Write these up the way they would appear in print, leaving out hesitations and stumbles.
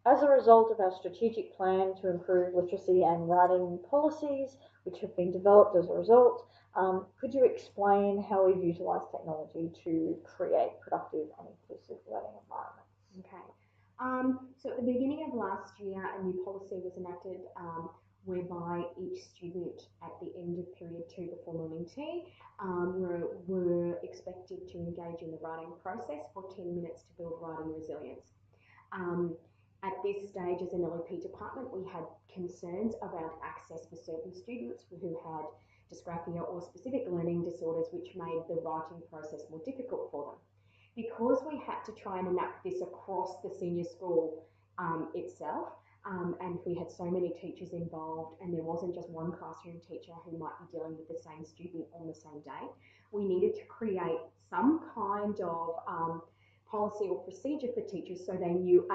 As a result of our strategic plan to improve literacy and writing policies, which have been developed as a result, could you explain how we've utilised technology to create productive and inclusive learning environments? Okay. So at the beginning of last year, a new policy was enacted whereby each student at the end of period two before morning tea were expected to engage in the writing process for 10 minutes to build writing resilience. Um, at this stage, as an LEP department, we had concerns around access for certain students who had dysgraphia or specific learning disorders, which made the writing process more difficult for them. Because we had to try and enact this across the senior school itself, and we had so many teachers involved, and there wasn't just one classroom teacher who might be dealing with the same student on the same day, we needed to create some kind of policy or procedure for teachers so they knew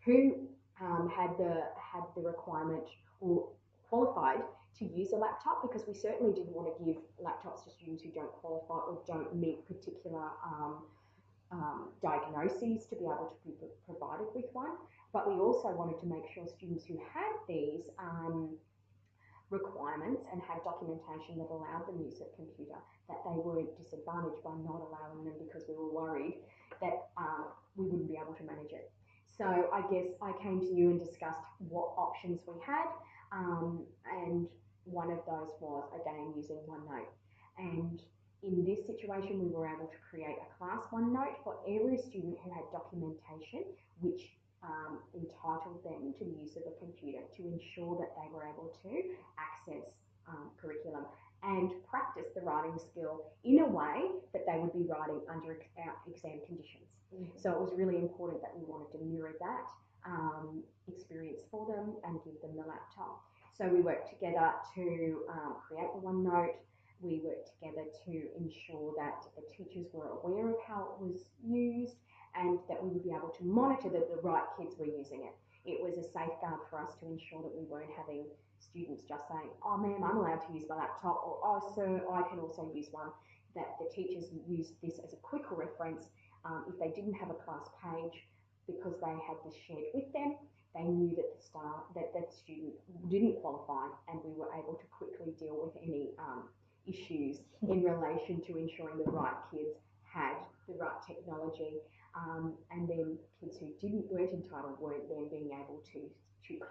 who had the requirement or qualified to use a laptop, because we certainly didn't want to give laptops to students who don't qualify or don't meet particular diagnoses to be able to be provided with one. But we also wanted to make sure students who had these requirements and had documentation that allowed them use a computer, that they weren't disadvantaged by not allowing them, because we were worried that we wouldn't be able to manage it. So I guess I came to you and discussed what options we had, and one of those was again using OneNote. And in this situation, we were able to create a class OneNote for every student who had documentation which entitled them to the use of a computer, to ensure that they were able to access curriculum and practice the writing skill in a way that they would be writing under exam conditions. Mm-hmm. So it was really important that we wanted to mirror that experience for them and give them the laptop. So we worked together to create the OneNote. We worked together to ensure that the teachers were aware of how it was used, and that we would be able to monitor that the right kids were using it. It was a safeguard for us to ensure that we weren't having students just saying, oh ma'am, I'm allowed to use my laptop, or oh sir, I can also use one. That the teachers used this as a quick reference. If they didn't have a class page, because they had this shared with them, they knew that the student didn't qualify, and we were able to quickly deal with any issues in relation to ensuring the right kids had the right technology, and then kids who weren't entitled weren't then being able to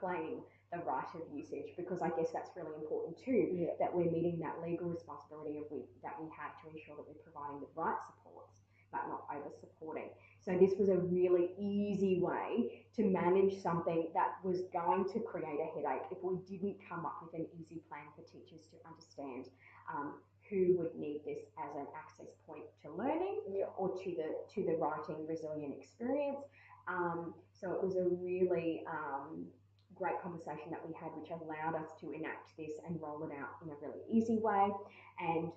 claim the right of usage, because I guess that's really important too, yeah, that we're meeting that legal responsibility that we have to ensure that we're providing the right supports but not over supporting. So this was a really easy way to manage something that was going to create a headache if we didn't come up with an easy plan for teachers to understand who would need this as an access point to learning, yeah, or to the writing resilient experience. So it was a really great conversation that we had, which allowed us to enact this and roll it out in a really easy way. And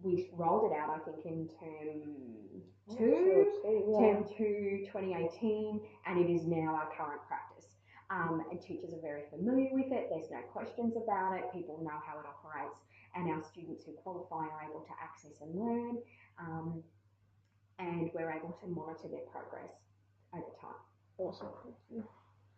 we rolled it out, I think, in term two 2018, and it is now our current practice. And teachers are very familiar with it. There's no questions about it. People know how it operates, and our students who qualify are able to access and learn, and we're able to monitor their progress over time. Awesome.